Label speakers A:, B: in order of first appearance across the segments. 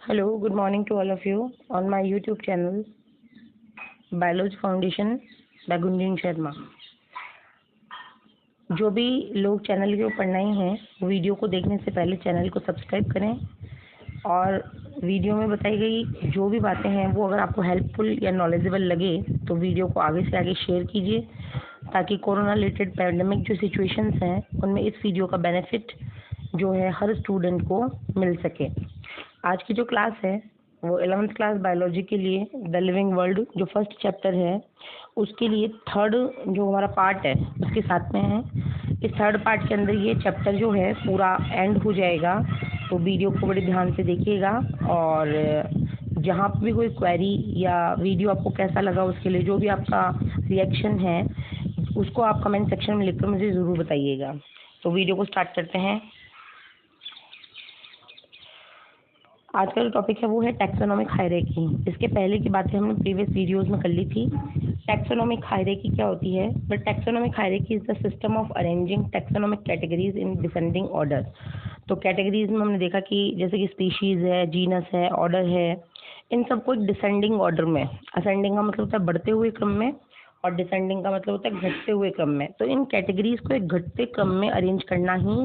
A: Hello, good morning to all of you on my YouTube channel Biology Foundation by Gunjan Sharma. जो भी लोग channel के ऊपर नए हैं वीडियो को देखने से पहले चैनल को सब्सक्राइब करें और वीडियो में बताई गई जो भी बातें हैं वो अगर आपको हेल्पफुल या नॉलेजेबल लगे तो वीडियो को आगे से आगे शेयर कीजिए ताकि कोरोना रिलेटेड पैंडेमिक जो सिचुएशंस हैं उनमें इस वीडियो का बेनिफिट जो है हर स्टूडेंट को मिल सके। आज की जो क्लास है वो 11th क्लास बायोलॉजी के लिए द लिविंग वर्ल्ड जो फर्स्ट चैप्टर है उसके लिए थर्ड जो हमारा पार्ट है उसके साथ में है। इस थर्ड पार्ट के अंदर ये चैप्टर जो है पूरा एंड हो जाएगा, तो वीडियो को बड़े ध्यान से देखिएगा और जहाँ भी कोई क्वेरी या वीडियो आपको कैसा लगा उसके लिए जो भी आपका रिएक्शन है उसको आप कमेंट सेक्शन में लिखकर मुझे ज़रूर बताइएगा। तो वीडियो को स्टार्ट करते हैं। आज का जो टॉपिक है वो है टैक्सोनॉमिक हायरार्की। इसके पहले की बातें हमने प्रीवियस वीडियोस में कर ली थी। टैक्सोनॉमिक हायरार्की क्या होती है? But taxonomic hierarchy is the system of arranging taxonomic categories in descending order. तो कैटेगरीज में हमने देखा कि जैसे कि स्पीशीज है, जीनस है, ऑर्डर है, इन सबको एक डिसेंडिंग ऑर्डर में, असेंडिंग का मतलब होता है बढ़ते हुए क्रम में और डिसेंडिंग का मतलब होता है घटते हुए क्रम में। तो इन कैटेगरीज को एक घटते क्रम में अरेंज करना ही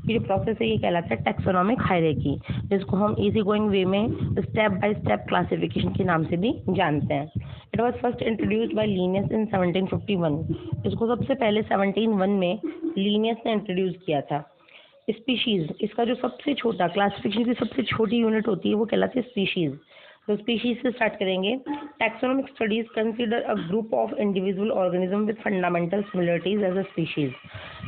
A: ये जो प्रोसेस है ये कहलाता है टैक्सोनॉमिक हायरार्की, जिसको हम इजी गोइंग वे में स्टेप बाय स्टेप क्लासिफिकेशन के नाम से भी जानते हैं। It was first introduced by Linnaeus in 1751। इसको सबसे पहले 1701 में लीनियस ने इंट्रोड्यूस किया था। स्पीशीज, इसका जो सबसे छोटा क्लासिफिकेशन की सबसे छोटी यूनिट होती है वो कहलाती है स्पीशीज। तो स्पीशीज से स्टार्ट करेंगे। Taxonomic studies consider a group of individual organism with fundamental similarities as a species.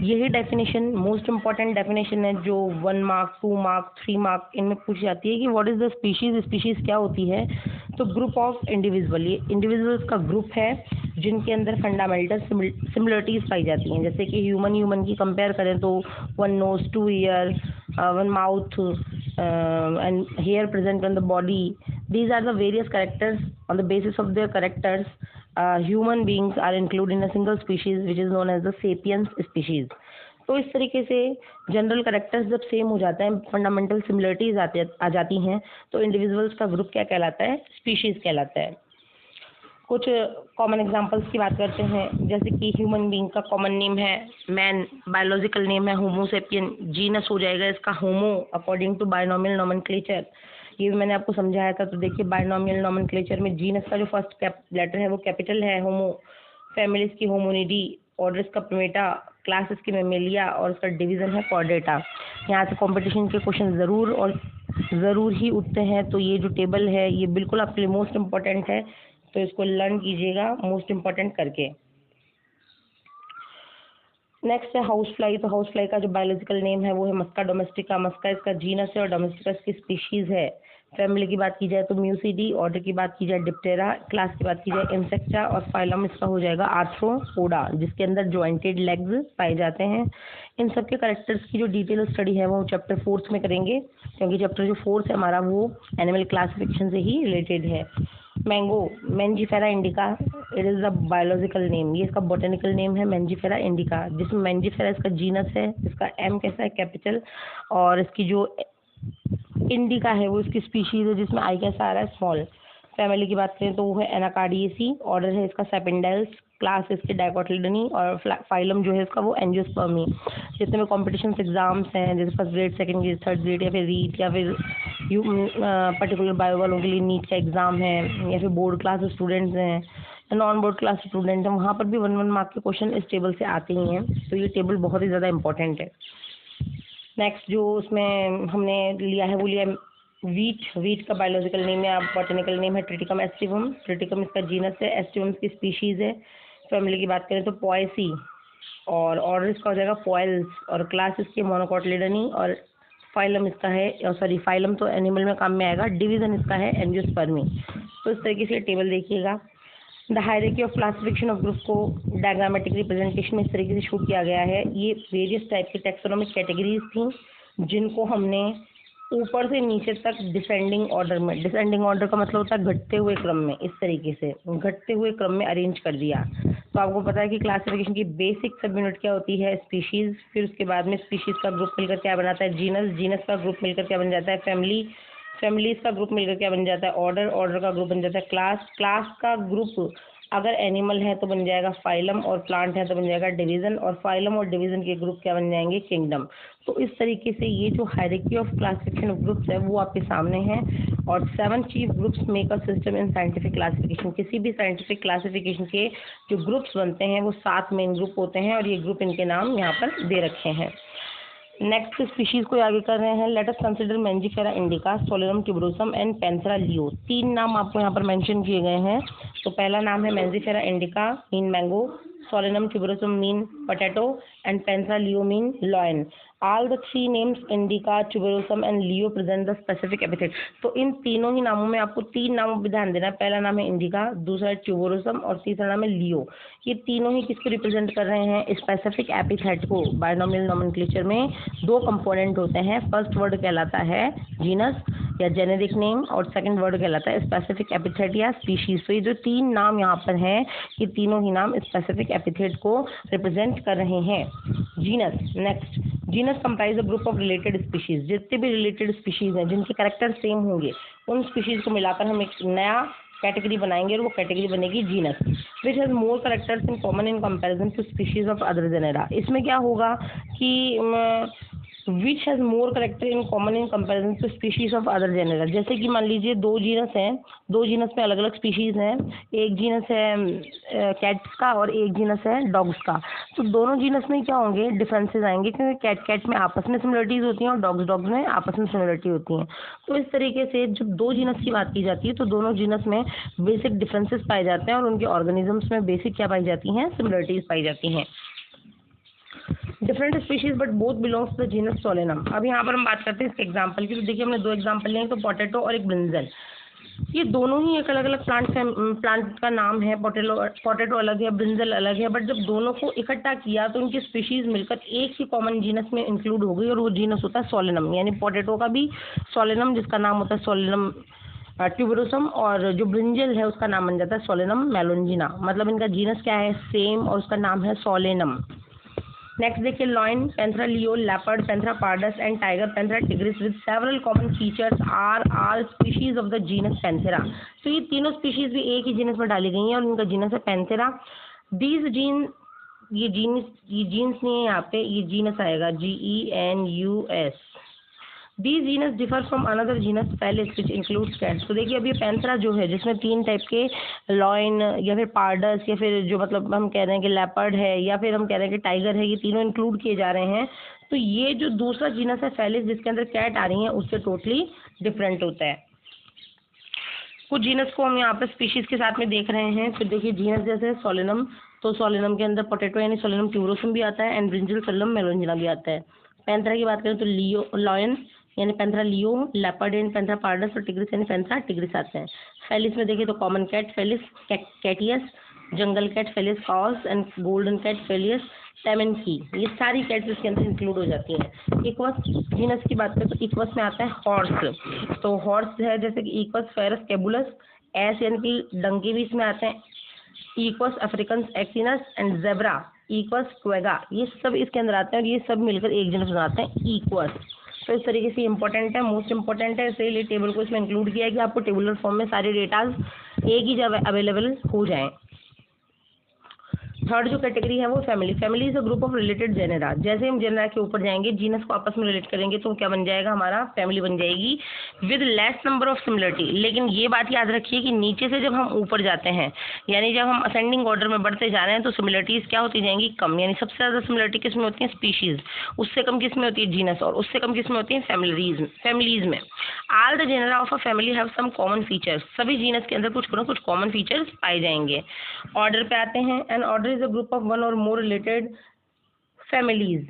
A: यही डेफिनेशन मोस्ट इंपॉर्टेंट डेफिनेशन है जो 1 मार्क 2 मार्क 3 मार्क इनमें पूछी जाती है कि what is the species. Species क्या होती है? तो ग्रुप ऑफ इंडिविजुअल, ये इंडिविजुअल्स का ग्रुप है जिनके अंदर फंडामेंटल सिमिलरिटीज पाई जाती हैं। जैसे कि ह्यूमन की कंपेयर करें तो 1 nose 2 ear 1 mouth and hair present on the body. These are the various characters. On the basis of their characters, human beings are included in a single species which is known as the sapiens species. तो इस तरीके से general characters जब same हो जाते हैं, fundamental similarities आ जाती हैं, तो इंडिविजुअल्स का ग्रुप क्या कहलाता है? स्पीशीज कहलाता है। कुछ कॉमन एग्जांपल्स की बात करते हैं। जैसे कि ह्यूमन बीइंग का कॉमन नेम है मैन, बायोलॉजिकल नेम है होमो सेपियन, जीनस हो जाएगा इसका होमो अकॉर्डिंग टू बायनोमियल नोमेनक्लेचर। ये भी मैंने आपको समझाया था। तो देखिए बायनोमियल नोमेनक्लेचर में जीनस का जो फर्स्ट लेटर है वो कैपिटल है होमो, फैमिली इसकी होमोनिडी, ऑर्डर इसका प्रिमेटा, क्लास इसकी मेमेलिया और इसका डिवीजन है कॉर्डेटा। यहाँ से कंपटीशन के क्वेश्चन ज़रूर ही उठते हैं। तो ये जो टेबल है ये बिल्कुल आपके लिए मोस्ट इम्पॉर्टेंट है, तो इसको लर्न कीजिएगा मोस्ट इम्पॉर्टेंट करके। नेक्स्ट है हाउस फ्लाई। तो हाउस फ्लाई का जो बायोलॉजिकल नेम है वो है मस्का डोमेस्टिका। मस्का इसका जीनस है और डोमेस्टिका इसकी स्पीशीज है। फैमिली की बात की जाए तो म्यूसिडी, ऑर्डर की बात की जाए डिप्टेरा, क्लास की बात की जाए इंसेक्टा और फाइलम इसका हो जाएगा आर्थ्रोपोडा, जिसके अंदर जॉइंटेड लेग्स पाए जाते हैं। इन सब के कैरेक्टर्स की जो डिटेल स्टडी है वो चैप्टर 4 में करेंगे, क्योंकि चैप्टर जो 4 है हमारा वो एनिमल क्लासिफिकेशन से ही रिलेटेड है। Mango, Mangifera indica, it is the biological name. ये इसका बोटेनिकल नेम है मैंजीफेरा इंडिका, जिसमें मैंजीफेरा इसका जीनस है, इसका एम कैसा है कैपिटल, और इसकी जो इंडिका है वो इसकी स्पीशीज है जिसमें आई कैसा आ रहा है स्मॉल। फैमिली की बात करें तो वो है एनाकार्डियेसी, ऑर्डर है इसका सेपेंडेल्स, क्लास इसकी डाइकोटिलेडनी और फाइलम जो है इसका वो एंजियोस्पर्मी। जितने में कॉम्पिटिशन एग्जाम्स हैं जैसे first grade, second grade, third grade या फिर रीट या फिर पर्टिकुलर बायो वालों के लिए नीट का एग्ज़ाम है या फिर बोर्ड क्लास स्टूडेंट्स हैं या नॉन बोर्ड क्लास स्टूडेंट हैं, वहाँ पर भी 1 मार्क के क्वेश्चन इस टेबल से आते ही हैं। तो ये टेबल बहुत ही ज़्यादा इंपॉर्टेंट है। नेक्स्ट जो उसमें हमने लिया है वो लिया वीट का बायोलॉजिकल नेम है, बॉटनिकल नेम है ट्रिटिकम एस्टिवम। ट्रिटिकम इसका जीनस है, एस्टिवम की स्पीशीज है। फैमिली की बात करें तो पोएसी और ऑर्डर इसका हो जाएगा पोएल्स और क्लास इसकी मोनोकोटिलिडनी और फाइलम इसका है, फाइलम तो एनिमल में काम में आएगा, डिवीजन इसका है एंजियोस्पर्मी। तो इस तरीके से टेबल देखिएगा। The hierarchy of classification of group को डायग्रामेटिक रिप्रेजेंटेशन में इस तरीके से शो किया गया है। ये वेरियस टाइप की टैक्सोनॉमिक कैटेगरीज थी जिनको हमने ऊपर से नीचे तक डिसेंडिंग ऑर्डर में, डिसेंडिंग ऑर्डर का मतलब होता है घटते हुए क्रम में, इस तरीके से घटते हुए क्रम में अरेंज कर दिया। तो आपको पता है कि क्लासिफिकेशन की बेसिक सब यूनिट क्या होती है? स्पीशीज। फिर उसके बाद में स्पीशीज का ग्रुप मिलकर क्या बनाता है? जीनस। जीनस का ग्रुप मिलकर क्या बन जाता है? फैमिली। फैमिलीज का ग्रुप मिलकर क्या बन जाता है ऑर्डर, ऑर्डर का ग्रुप बन जाता है क्लास, क्लास का ग्रुप अगर एनिमल है तो बन जाएगा फाइलम, और प्लांट है तो बन जाएगा डिवीजन, और फाइलम और डिवीजन के ग्रुप क्या बन जाएंगे किंगडम। तो इस तरीके से ये जो hierarchy of classification of groups है वो आपके सामने है। और 7 chief groups make a system in scientific classification. किसी भी साइंटिफिक क्लासिफिकेशन के जो ग्रुप्स बनते हैं वो 7 मेन ग्रुप होते हैं, और ये ग्रुप इनके नाम यहाँ पर दे रखे हैं। नेक्स्ट स्पीशीज को आगे कर रहे हैं। Let us consider Mangifera indica, Solanum tuberosum and Panthera लियो। 3 नाम आपको यहाँ पर मेंशन किए गए हैं। तो पहला नाम है Mangifera indica mean mango, Solanum tuberosum mean potato and Panthera Leo mean lion. All the 3 names Indica, tuberosum and Leo present the specific epithet। तो इन तीनों ही नामों में आपको 3 नामों पर ध्यान देना है। पहला नाम है इंडिका, दूसरा है ट्यूबरोसम और तीसरा नाम है लियो। ये तीनों ही किसको रिप्रेजेंट कर रहे हैं स्पेसिफिक एपिथेट को। बायनोमियल नोमेनक्लेचर में 2 कंपोनेंट होते हैं। फर्स्ट वर्ड कहलाता है जीनस या जेनेरिक नेम, और सेकंड वर्ड कहलाता है स्पेसिफिक एपिथेट या स्पीशीज। तो ये जो 3 नाम यहाँ पर हैं ये तीनों ही नाम स्पेसिफिक एपिथेट को रिप्रेजेंट कर रहे हैं। Genus, next, genus comprise a group of related species. जितने भी रिलेटेड स्पीशीज हैं जिनके कैरेक्टर सेम होंगे उन स्पीशीज को मिलाकर हम एक नया कैटेगरी बनाएंगे, और वो कैटेगरी बनेगी genus. Which has more characters in common in comparison to species of other genera. इसमें क्या होगा कि which has more character in common in comparison to species of other genera. जैसे कि मान लीजिए 2 जीनस हैं, 2 जीनस में अलग अलग स्पीशीज हैं। एक जीनस है कैट्स का और एक जीनस है डॉग्स का। तो दोनों जीनस में क्या होंगे डिफरेंसेस आएंगे, क्योंकि कैट में आपस में सिमिलरिटीज होती हैं और डॉग्स में आपस में सिमिलरिटी होती हैं। तो इस तरीके से जब 2 जीनस की बात की जाती है तो दोनों जीनस में बेसिक डिफरेंसेस पाए जाते हैं, और उनके ऑर्गेनिजम्स में बेसिक क्या पाई जाती हैं सिमिलरिटीज पाई जाती हैं। Different species but both belongs to the genus Solanum. अब यहाँ पर हम बात करते हैं इसके एग्जांपल की। तो देखिए हमने 2 एग्जांपल लिए, तो पोटैटो और एक ब्रिंजल। ये दोनों ही एक अलग अलग प्लांट का नाम है। पोटैटो अलग है, ब्रिंजल अलग है, बट जब दोनों को इकट्ठा किया तो उनकी स्पीशीज मिलकर एक ही कॉमन जीनस में इंक्लूड हो गई, और वो जीनस होता है सोलेनम। यानी पोटैटो का भी सोलेनम जिसका नाम होता है सोलेनम ट्यूबरोसम, और जो ब्रिंजल है उसका नाम बन जाता है सोलेनम मेलोंजिना। मतलब इनका जीनस क्या है सेम, और उसका नाम है सोलेनम। नेक्स्ट देखिए lion, Panthera leo, leopard, Panthera pardus and tiger, Panthera tigris with several common features are all species of the genus Panthera. तो ये तीनों स्पीशीज भी एक ही जीनस में डाली गई हैं, और इनका जीनस है पेंथेरा। दीज जीन, ये जीन्स नहीं है यहाँ पे, ये जीनस आएगा GENUS। These genus differ from another genus Felis which includes cats। तो देखिए अब ये पेंथेरा जो है जिसमें 3 टाइप के लॉयन या फिर पार्डस या फिर जो मतलब हम कह रहे हैं कि लेपर्ड है या फिर हम कह रहे हैं कि टाइगर है, ये तीनों इंक्लूड किए जा रहे हैं। तो ये जो दूसरा जीनस है फेलिस जिसके अंदर कैट आ रही है उससे टोटली डिफरेंट होता है। कुछ जीनस को हम यहाँ पे स्पीशीज के साथ में देख रहे हैं। फिर देखिए जीनस जैसे सोलेनम, तो सोलेनम के अंदर पोटैटो यानी सोलेनम ट्यूबरोसम भी आता है, एंड ब्रिंजल सोलेनम मेलोंजिना भी आता है। पेंथेरा की बात करें तो लियो, लॉयन यानी Panthera leo, leopard and Panthera pardus, और टिग्रिस यानी पेंथेरा टिग्रिस आते हैं। फेलिस में देखिए तो common cat Felis catus, jungle cat Felis chaus, and golden cat Felis temminckii. ये सारी कैट्स इसके अंदर इंक्लूड हो जाती हैं। इक्वस जीनस की बात करें तो इक्वस में आता है हॉर्स। तो हॉर्स है जैसे कि इक्वस फेरस कैबुलस, एस यानी कि डंकी भी इसमें आते हैं, Equus africanus asinus and zebra, Equus quagga, ये सब इसके अंदर आते हैं, और ये सब मिलकर एक जीनस बनाते हैं इक्वस। तो इस तरीके से इंपॉर्टेंट है, मोस्ट इंपॉर्टेंट है, इसीलिए टेबल को इसमें इंक्लूड किया है कि आपको टेबुलर फॉर्म में सारे डेटाज एक ही जगह अवेलेबल हो जाएं। थर्ड जो कैटेगरी है वो family. Family is a group of related genera. जैसे हम जेनेरा के ऊपर जाएंगे जीनस को आपस में रिलेट करेंगे तो क्या बन जाएगा हमारा फैमिली बन जाएगी with less number of similarity. लेकिन ये बात याद रखिए कि नीचे से जब हम ऊपर जाते हैं यानी जब हम असेंडिंग ऑर्डर में बढ़ते जा रहे हैं तो सिमिलरिटीज क्या होती जाएंगी कम। यानी सबसे ज़्यादा सिमिलरिटी किस में होती है स्पीशीज, उससे कम किस में होती है जीनस, और उससे कम किस में होती है फैमिलीज में। All the genera of a family have some common features. सभी जीनस के अंदर कुछ ना कुछ कॉमन फीचर्स पाए जाएंगे। ऑर्डर पे आते हैं। An order is a group of 1 और मोर रिलेटेड फैमिलीज।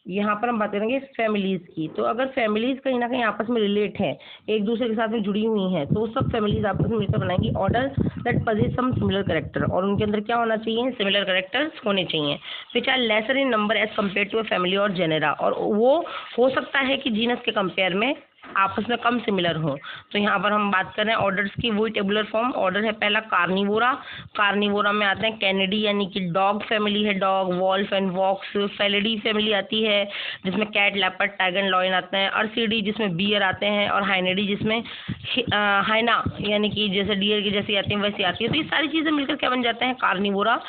A: यहाँ पर हम बात करेंगे फैमिलीज की। तो अगर फैमिलीज कहीं ना कहीं आपस में रिलेट है, एक दूसरे के साथ में जुड़ी हुई हैं, तो सब फैमिलीज आपस में मिलकर बनाएंगी order that possess some similar character. और उनके अंदर क्या होना चाहिए सिमिलर कैरेक्टर्स होने चाहिए which are lesser in number as compare to a family और जेनेरा। और वो हो सकता है कि जीनस के कंपेयर में आपस में कम सिमिलर हो। तो यहाँ पर हम बात कर रहे हैं ऑर्डर्स की, वही टेबुलर फॉर्म ऑर्डर है। पहला कार्निवोरा, कार्निवोरा में आते हैं कैनिडी यानी कि डॉग फैमिली है, dog, wolf and fox. Felidae family आती है जिसमें cat, leopard, tiger and lion आते हैं। अर्सिडी जिसमें बियर आते हैं, और हाइनेडी जिसमें हाइना यानी कि जैसे डियर की जैसी आती है वैसी आती है। तो ये सारी चीज़ें मिलकर क्या बन जाते हैं, कार्निवोरा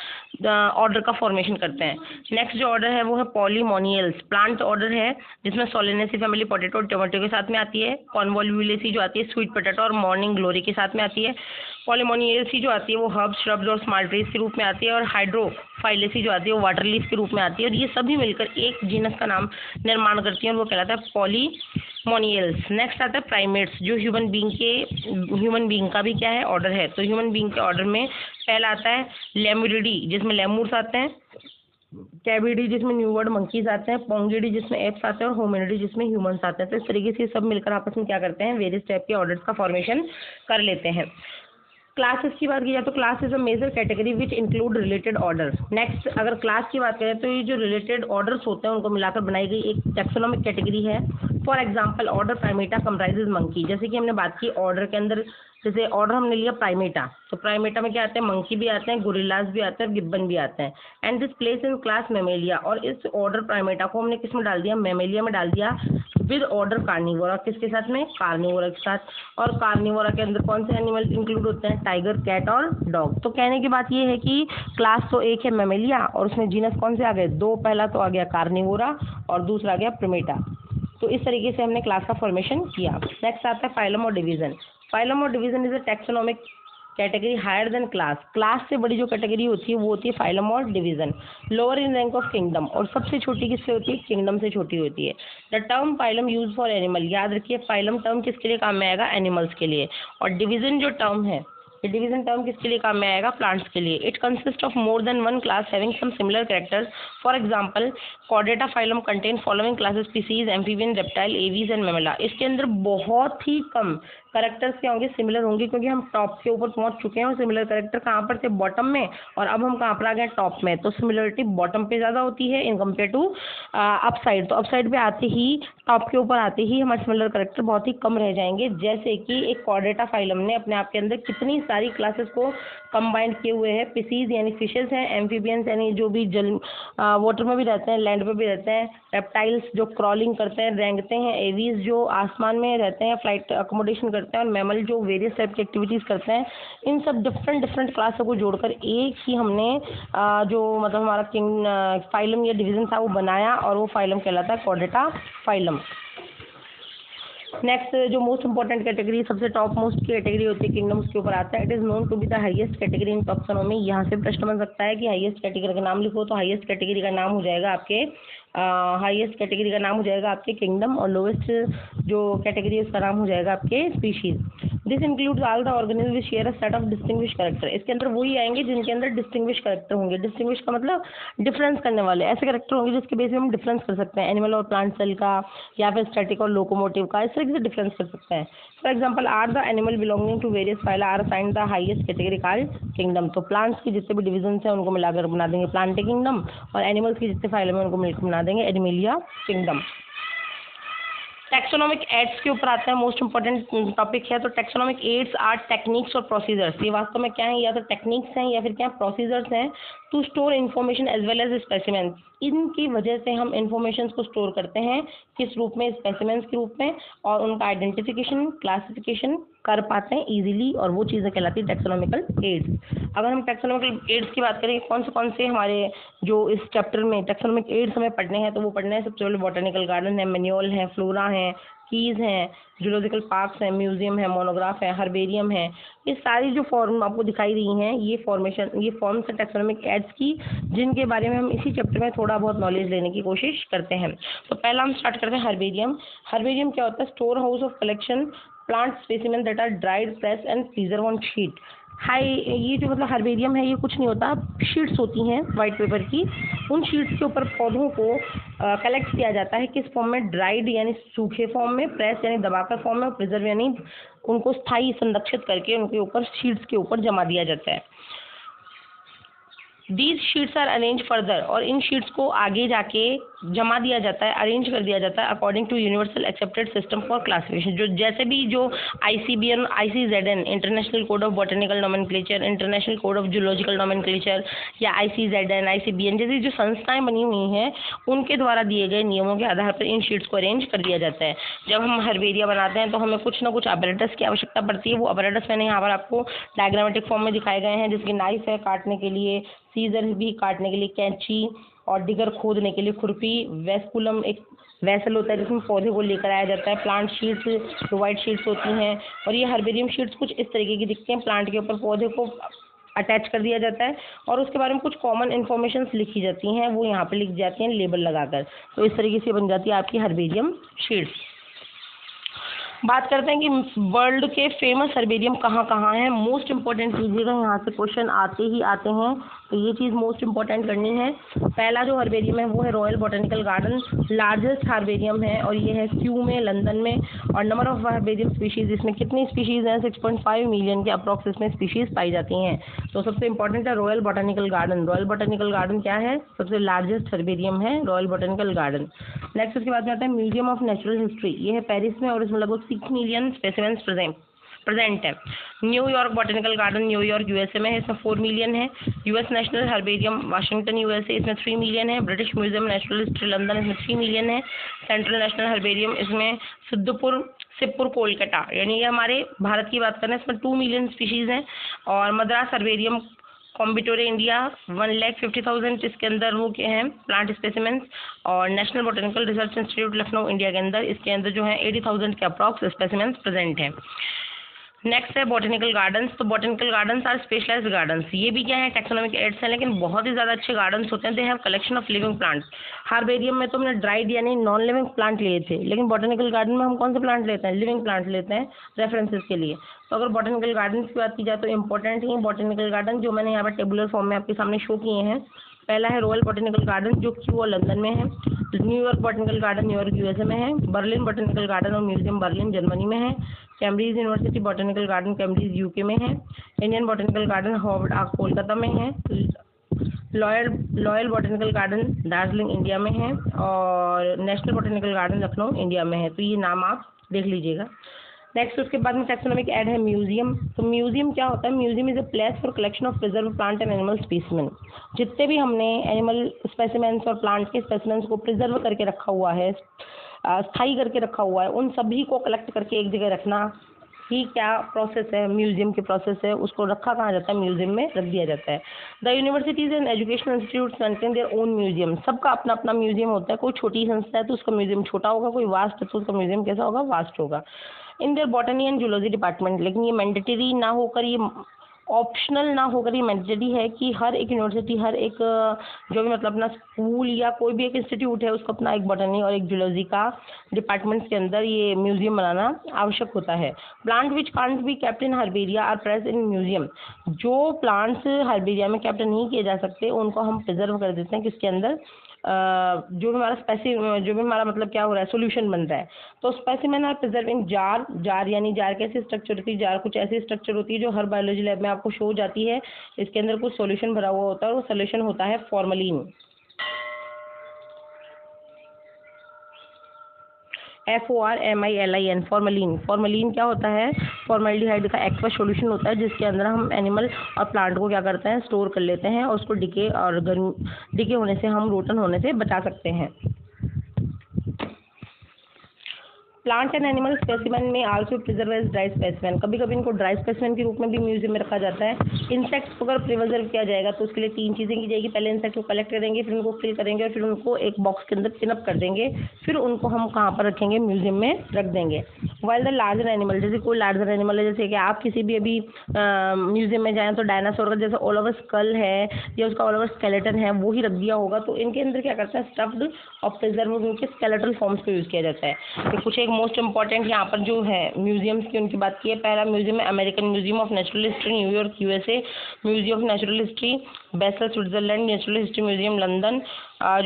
A: ऑर्डर का फॉर्मेशन करते हैं। नेक्स्ट जो ऑर्डर है वो है पॉलीमोनियल्स, प्लांट ऑर्डर है जिसमें सोलेनेसी फैमिली पोटैटो और टोमेटो के साथ में आती है। कॉन्वोल्यूलेसी जो आती है स्वीट पोटैटो और मॉर्निंग ग्लोरी के साथ में आती है। पॉलीमोनियल्सी जो आती है वो हर्ब्स, श्रब्स और स्मॉल ट्रीज के रूप में आती है। और हाइड्रोफाइलेसी जो आती है वो वाटर लीफ के रूप में आती है। और ये सभी मिलकर एक जीनस का नाम निर्माण करती है और वो कहलाता है पॉलीमोनियल्स। नेक्स्ट आता है प्राइमेट्स, जो ह्यूमन बीइंग का भी क्या है, ऑर्डर है। तो ह्यूमन बीइंग के ऑर्डर में पहला आता है लेमुरिडी जिसमें लेमूर्स आते हैं, कैबिडी जिसमें न्यूवर्ड मंकीज आते हैं, पोंगिडी जिसमें एप्स आते हैं, और होमिनिडी जिसमें ह्यूमंस आते हैं। तो इस तरीके से सब मिलकर आपस में क्या करते हैं, वेरियस टाइप के ऑर्डर्स का फॉर्मेशन कर लेते हैं। क्लासेस की बात की जाए तो class is a major category which include related order. Next अगर क्लास की बात करें तो ये जो रिलेटेड ऑर्डर्स होते हैं उनको मिलाकर बनाई गई एक टैक्सोनॉमिक कैटेगरी है। For example order Primata comprises monkey, जैसे कि हमने बात की ऑर्डर के अंदर, जैसे ऑर्डर हमने लिया प्राइमेटा, तो प्राइमेटा में क्या आते हैं, मंकी भी आते हैं, गोरिल्लास भी आते हैं और गिब्बन भी आते हैं। And this place in class Mammalia, और इस ऑर्डर प्राइमेटा को हमने किस में डाल दिया, मेमेलिया में डाल दिया विद ऑर्डर कार्निवोरा, किसके साथ में, कार्निवोरा के साथ। और कार्निवोरा के अंदर कौन से एनिमल इंक्लूड होते हैं, टाइगर, कैट और डॉग। तो कहने की बात ये है कि क्लास तो एक है मेमेलिया और उसमें जीनस कौन से आ गए, दो, पहला तो आ गया कार्निवोरा और दूसरा आ गया प्रिमेटा। तो इस तरीके से हमने क्लास का फॉर्मेशन किया। नेक्स्ट आता है फाइलम और डिवीजन। फाइलम और division is a taxonomic category higher than class. Class से बड़ी जो कैटेगरी होती है वो होती है फाइलम और division. Lower in rank of kingdom, और सबसे छोटी किससे होती है, किंगडम से छोटी होती है। The term phylum use for animal, याद रखिए फाइलम टर्म किसके लिए काम में आएगा, एनिमल्स के लिए। और डिवीजन जो टर्म है, ये डिवीजन टर्म किसके लिए काम में आएगा, प्लांट्स के लिए। It consist of more than one class having some similar characters. For example Chordata phylum contain following classes species, amphibian, reptile, Aves and Mammalia. इसके अंदर बहुत ही कम करेक्टर्स क्या होंगे, सिमिलर होंगे, क्योंकि हम टॉप के ऊपर पहुंच चुके हैं। और सिमिलर करेक्टर कहाँ पर थे, बॉटम में, और अब हम कहाँ पर आ गए, टॉप में। तो सिमिलरिटी बॉटम पे ज़्यादा होती है in compare to up side. तो अप साइड पे आते ही, टॉप के ऊपर आते ही हमारे सिमिलर करेक्टर बहुत ही कम रह जाएंगे। जैसे कि एक कॉर्डेटा फाइलम ने अपने आप के अंदर कितनी सारी क्लासेस को कंबाइंड किए हुए हैं। पिसीज यानी फिशेस हैं, एम्फीबियंस यानी जो भी जल वाटर में भी रहते हैं, लैंड पे भी रहते हैं, रेप्टाइल्स जो क्रॉलिंग करते हैं, रेंगते हैं, एवीज जो आसमान में रहते हैं, फ्लाइट अकोमोडेशन करते हैं, और मैमल जो वेरियस टाइप की एक्टिविटीज़ करते हैं। इन सब डिफरेंट क्लासों को जोड़कर एक ही हमने जो मतलब हमारा किंग फाइलम या डिवीजन था वो बनाया, और वो फाइलम कहलाता है कॉर्डेटा फाइलम। नेक्स्ट जो मोस्ट इंपॉर्टेंट कैटेगरी, सबसे टॉप मोस्ट कैटेगरी होती है किंगडम्स के ऊपर आता है। It is known to be the highest category in taxonomy. यहाँ से प्रश्न बन सकता है कि हाईएस्ट कैटेगरी का नाम लिखो, तो हाईएस्ट कैटेगरी का नाम हो जाएगा आपके किंगडम, और लोवेस्ट जो कैटेगरी है उसका नाम हो जाएगा आपके species. This includes all the organism which share a set of distinguish character. इसके अंदर वही आएंगे जिनके अंदर डिस्टिंग्विश कैरेक्टर होंगे। डिस्टिंग्विश का मतलब डिफरेंस करने वाले ऐसे कैरेक्टर होंगे जिसके बेस पे हम डिफरेंस कर सकते हैं, एनिमल और प्लांट सेल का, या फिर स्टैटिक और लोकोमोटिव का, इस तरीके से डिफरेंस कर सकते हैं। For example are the animal belonging to various phyla are assigned the highest category called kingdom. तो प्लांट्स की जितने भी डिविजन हैं उनको मिलाकर बना देंगे प्लांट किंगडम, और एनिमल्स की जितने फाइलम है उनको मिलकर बना देंगे एनिमेलिया किंगडम। टैक्सोनॉमिक एड्स के ऊपर आता है, मोस्ट इंपॉर्टेंट टॉपिक है। तो टैक्सोनॉमिक एड्स आर टेक्निक्स और प्रोसीजर्स। ये वास्तव में क्या है, या तो टेक्निक्स हैं या फिर क्या प्रोसीजर्स हैं to store information as well as specimens. इनकी वजह से हम इंफॉर्मेशन को स्टोर करते हैं किस रूप में, स्पेसिमेंस के रूप में, और उनका आइडेंटिफिकेशन, क्लासिफिकेशन कर पाते हैं इजीली, और वो चीज़ें कहलाती है टैक्सोनॉमिकल एड्स। अगर हम टैक्सोनॉमिकल एड्स की बात करें, कौन से हमारे जो इस चैप्टर में टैक्सोनॉमिक एड्स हमें पढ़ने हैं, तो वो पढ़ने हैं सबसे पहले बॉटनिकल गार्डन है, मैन्युअल है, फ्लोरा है, कीज हैं, जूलॉजिकल पार्क्स हैं, म्यूजियम है, मोनोग्राफ है, हर्बेरियम है। ये सारी जो फॉर्म आपको दिखाई रही हैं, ये फॉर्म्स है टैक्सोनॉमिक एड्स की, जिनके बारे में हम इसी चैप्टर में थोड़ा बहुत नॉलेज लेने की कोशिश करते हैं। तो पहला हम स्टार्ट करते हैं हर्बेरियम। हर्बेरियम क्या होता है, store house of collection plant specimen that are dried, press and preserve on sheet. हाई ये जो मतलब हर्बेरियम है, ये कुछ नहीं होता, शीट्स होती हैं वाइट पेपर की। उन शीट्स के ऊपर पौधों को कलेक्ट किया जाता है, किस फॉर्म में, ड्राइड यानी सूखे फॉर्म में, प्रेस यानी दबाकर फॉर्म में, और प्रिजर्व यानी उनको स्थायी संरक्षित करके उनके ऊपर शीट्स के ऊपर जमा दिया जाता है। These sheets are arrange further, और इन शीट्स को आगे जाके जमा दिया जाता है, अरेंज कर दिया जाता है according to universal accepted system for classification. जो जैसे भी जो ICBN, ICZN international code of botanical nomenclature, international code of zoological nomenclature, या ICZN, ICBN जैसी जो संस्थाएं बनी हुई हैं उनके द्वारा दिए गए नियमों के आधार पर इन शीट्स को अरेंज कर दिया जाता है। जब हम हर्बेरिया बनाते हैं तो हमें कुछ ना कुछ अपैरेटस की आवश्यकता पड़ती है। वो अपैरेटस मैंने यहाँ पर आपको डायग्रामेटिक फॉर्म में दिखाए गए हैं, जिसकी नाइफ है काटने के लिए, सीजर भी काटने के लिए, कैंची, और डिगर खोदने के लिए खुरपी, वेस्कुलम एक वैसल होता है जिसमें पौधे को लेकर आया जाता है, प्लांट शीट्स जो वाइट शीट्स होती हैं, और ये हर्बेरियम शीट्स कुछ इस तरीके की दिखती हैं। प्लांट के ऊपर पौधे को अटैच कर दिया जाता है और उसके बारे में कुछ कॉमन इन्फॉर्मेशन लिखी जाती हैं, वो यहाँ पे लिख जाती हैं लेबल लगाकर। तो इस तरीके से बन जाती है आपकी हर्बेरियम शीट्स। बात करते हैं कि वर्ल्ड के फेमस हर्बेरियम कहाँ कहाँ हैं। मोस्ट इम्पोर्टेंट कीजिएगा, यहाँ से क्वेश्चन आते ही आते हैं, तो ये चीज़ मोस्ट इम्पोर्टेंट करनी है। पहला जो हर्बेरियम है वो है royal botanical garden, largest herbarium है, और ये है क्यू में, लंदन में। और नंबर ऑफ हर्बेरियम स्पीशीज़, इसमें कितनी स्पीशीज़ हैं? 6.5 मिलियन के अप्रॉक्स इसमें स्पीशीज़ पाई जाती हैं। तो सबसे इंपॉर्टेंट है royal botanical garden. Royal botanical garden क्या है? सबसे लार्जेस्ट हर्बेरियम है रॉयल बॉटनिकल गार्डन। नेक्स्ट उसके बाद में आता है म्यूजियम ऑफ नेचुरल हिस्ट्री, ये है पेरिस में, और इसमें लगभग 6 मिलियन स्पेसिमेंस प्रेजेंट है। New York botanical garden New York USA में है, इसमें 4 मिलियन है। US national herbarium Washington USA, इसमें 3 मिलियन है। British museum natural history London, इसमें 3 मिलियन है। सेंट्रल नेशनल हर्बेरियम इसमें सिद्धपुर कोलकाता, यानी ये हमारे भारत की बात करें, इसमें 2 मिलियन स्पीशीज़ हैं। और मद्रास हर्बेरियम कॉम्बिटोरे इंडिया 1,50,000, इसके अंदर वो क्या हैं प्लांट स्पेसिमेंट्स। और National Botanical Research Institute Lucknow India के अंदर, इसके अंदर जो है 80,000 के अप्रॉक्स स्पेसिमेंट्स प्रेजेंट हैं। नेक्स्ट है बॉटनिकल गार्डन्स। तो botanical gardens are specialised gardens, ये भी क्या है टैक्सोनॉमिक एड्स हैं, लेकिन बहुत ही ज़्यादा अच्छे गार्डन्स होते हैं। They have collection of living plants. Herbarium में तो हमने ड्राइड यानी नॉन लिविंग प्लांट लिए थे, लेकिन बॉटनिकल गार्डन में हम कौन से प्लांट लेते हैं? लिविंग प्लांट लेते हैं रेफरेंसेस के लिए। तो अगर बॉटनिकल गार्डन की बात की जाए तो इंपॉर्टेंट ही बॉटनिकल गार्डन जो मैंने यहाँ पर टेबुलर फॉर्म में आपके सामने शो किए हैं। पहला है रॉयल बॉटनिकल गार्डन जो क्यू और लंदन में है। New York botanical garden New York USA में है। बर्लिन बॉटनिकल गार्डन और म्यूजियम बर्लिन जर्मनी में है। Cambridge university botanical garden Cambridge UK में है। Indian botanical garden Howard arc Kolkata में है। Loyal botanical garden Darjeeling India में है। और National botanical garden Lucknow India में है। तो ये नाम आप देख लीजिएगा। नेक्स्ट उसके बाद में टैक्सोनॉमिक ऐड है म्यूजियम। तो म्यूजियम क्या होता है? Museum is a place for collection of preserve plant and animal specimen. जितने भी हमने एनिमल स्पेसिमेंट्स और प्लांट के स्पेसिमेंट्स को प्रिजर्व करके रखा हुआ है, स्थायी करके रखा हुआ है, उन सभी को कलेक्ट करके एक जगह रखना ही क्या प्रोसेस है? म्यूजियम की प्रोसेस है। उसको रखा कहाँ जाता है? म्यूजियम में रख दिया जाता है। The universities and educational institutes maintain their own museum. सबका अपना अपना म्यूजियम होता है। कोई छोटी संस्था है तो उसका म्यूजियम छोटा होगा, कोई वास्ट है तो उसका म्यूजियम कैसा होगा? वास्ट होगा। In their botany and zoology department, लेकिन ये मैंडेटरी ना होकर, ये ऑप्शनल ना होकर, ये मैंडेटरी है कि हर एक यूनिवर्सिटी, हर एक जो भी मतलब अपना स्कूल या कोई भी एक इंस्टीट्यूट है उसको अपना एक बॉटनी और एक जूलॉजी का डिपार्टमेंट्स के अंदर ये म्यूजियम बनाना आवश्यक होता है। Plant which can't be kept in herbaria are present in museum. जो प्लांट्स हर्बेरिया में कैप्ट नहीं किए जा सकते उनको हम प्रिजर्व कर देते हैं किसके अंदर? जो भी हमारा मतलब क्या हो रहा है, सोल्यूशन बन रहा है। तो specimen are preserve in jar यानी जार कैसी स्ट्रक्चर होती है? जार कुछ ऐसी स्ट्रक्चर होती है जो हर बायोलॉजी लैब में आपको शो हो जाती है। इसके अंदर कुछ सोल्यूशन भरा हुआ होता है और वो सोल्यूशन होता है फॉर्मलिन। FORMALIN formalin. फॉर्मलिन क्या होता है? फॉर्मल्डिहाइड का एक्वस सॉल्यूशन होता है जिसके अंदर हम एनिमल और प्लांट को क्या करते हैं? स्टोर कर लेते हैं और उसको डिके होने से, हम रोटन होने से बचा सकते हैं। प्लांट एंड एनिमल स्पेसिमेन में also preserve as dry specimen. कभी कभी इनको ड्राई स्पेसिमेन के रूप में भी म्यूजियम में रखा जाता है। इंसेक्ट्स को अगर प्रिजर्व किया जाएगा तो उसके लिए 3 चीज़ें की जाएगी। पहले इंसेक्ट को कलेक्ट करेंगे, फिर उनको किल करेंगे और फिर उनको एक बॉक्स के अंदर पिनअप कर देंगे। फिर उनको हम कहाँ पर रखेंगे? म्यूजियम में रख देंगे। वाइल द लार्जर एनिमल, जैसे कोई लार्जर एनिमल है, जैसे कि आप किसी भी अभी म्यूजियम में जाएँ तो डायनासोर का जैसे ऑल ओवर स्कल है या उसका ऑल ओवर स्केलेटन है वो ही रख दिया होगा। तो इनके अंदर क्या करता है? स्टफ्ड और प्रिजर्व उनके स्केलेटल फॉर्म्स को यूज़ किया जाता है। तो कुछ एक मोस्ट इंपॉर्टेंट यहाँ पर जो है म्यूजियम्स की उनकी बात की है। पहला म्यूजियम है American museum of natural history New York USA, museum of natural history Basel Switzerland, natural history museum London,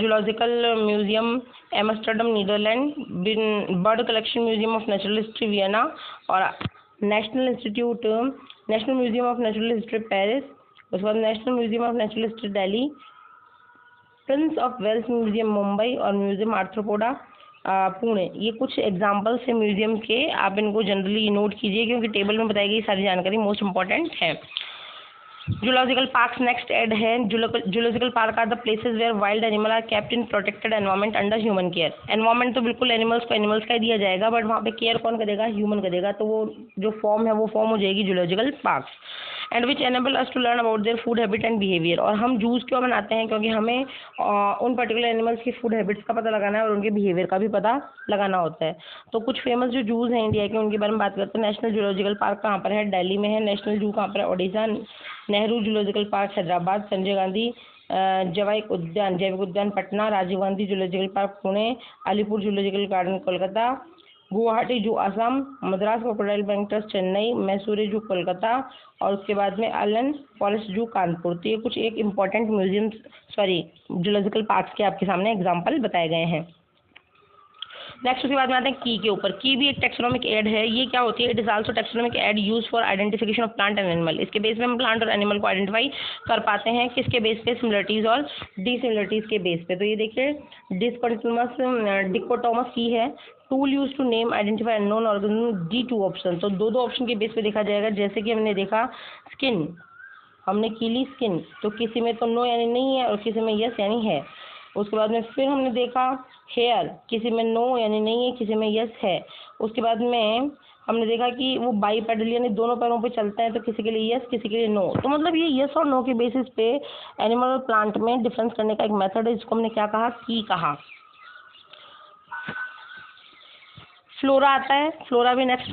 A: zoological museum Amsterdam Netherland, bird collection museum of natural history Vienna, और national museum of natural history Paris, उसके बाद national museum of natural history Delhi, prince of Wales museum Mumbai और museum arthropoda Pune. ये कुछ examples है museum के, आप इनको जनरली नोट कीजिए क्योंकि टेबल में बताई गई सारी जानकारी मोस्ट इंपॉर्टेंट है। जूलॉजिकल पार्क्स नेक्स्ट ऐड है। Zoological park are the places where wild animal are kept in protected environment under human care. Environment तो बिल्कुल एनिमल्स को एनिमल्स का ही दिया जाएगा, बट वहाँ पे केयर कौन करेगा, ह्यूमन करेगा, तो वो जो फॉर्म है वो फॉर्म हो जाएगी zoological parks. And which enable us to learn about their food habit and behaviour. और हम जूस क्यों बनाते हैं, क्योंकि हमें उन पर्टिकुलर एनिमल्स की फूड हैबिट्स का पता लगाना है और उनके बिहेवियर का भी पता लगाना होता है। तो कुछ फेमस जो जूस हैं इंडिया के, उनके बारे में बात करते हैं। नेशनल जूलॉजिकल पार्क कहाँ पर है, दिल्ली में है। नेशनल जू कहाँ पर है, ओडिशा। Nehru zoological park Hyderabad. संजय गांधी जैविक उद्यान Patna. Rajiv Gandhi zoological park Pune. Alipur zoological garden Kolkata. Guwahati zoo Assam. Madras crocodile bank trust Chennai. Mysore zoo Kolkata. और उसके बाद में अलन फॉरेस्ट जू कानपुर। तो ये कुछ एक इम्पॉर्टेंट जूलॉजिकल पार्क्स के आपके सामने एग्जाम्पल बताए गए हैं। नेक्स्ट उसके बाद में आते हैं की के ऊपर। की भी एक टेक्सोनोमिक एड है। ये क्या होती है, it is also taxonomic aid use for identification of plant and animal. इसके बेस पे हम प्लांट और एनिमल को आइडेंटिफाई कर पाते हैं, किसके बेस पे, सिमिलरिटीज और डिसिमिलरिटीज के बेस पे। तो ये देखिए डिकोटोमस की है। Tool use to name identify unknown organism, the two option. तो दो ऑप्शन के बेस पे देखा जाएगा। जैसे कि हमने देखा स्किन, हमने की ली स्किन, तो किसी में तो नो यानी नहीं है और किसी में यस यानी है। उसके बाद में फिर हमने देखा हेयर, किसी में नो यानी नहीं है, किसी में यस है। उसके बाद में हमने देखा कि वो बाईपेडल यानी दोनों पैरों पे चलता है, तो किसी के लिए यस किसी के लिए नो। तो मतलब ये यस और नो के बेसिस पे एनिमल और प्लांट में डिफरेंस करने का एक मेथड है, जिसको हमने क्या कहा, की कहा। फ्लोरा आता है। फ्लोरा भी नेक्स्ट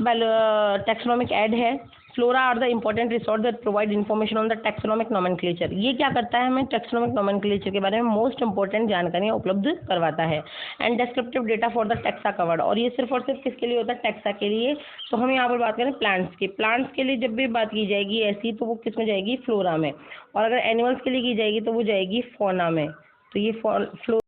A: टेक्सोनोमिक ऐड है। Flora are the important resource that provide information on the taxonomic nomenclature. ये क्या करता है, हमें टेक्सोनोमिक नोमेनक्लेचर के बारे में मोस्ट इंपॉर्टेंट जानकारियाँ उपलब्ध करवाता है। And descriptive data for the taxa covered. और ये सिर्फ और सिर्फ किसके लिए होता है, टेक्सा के लिए। तो हम यहाँ पर बात करें प्लांट्स की। प्लांट्स के लिए जब भी बात की जाएगी ऐसी, तो वो किस में जाएगी, फ्लोरा में। और अगर एनिमल्स के लिए की जाएगी तो वो जाएगी फौना में। तो ये फ्लोरा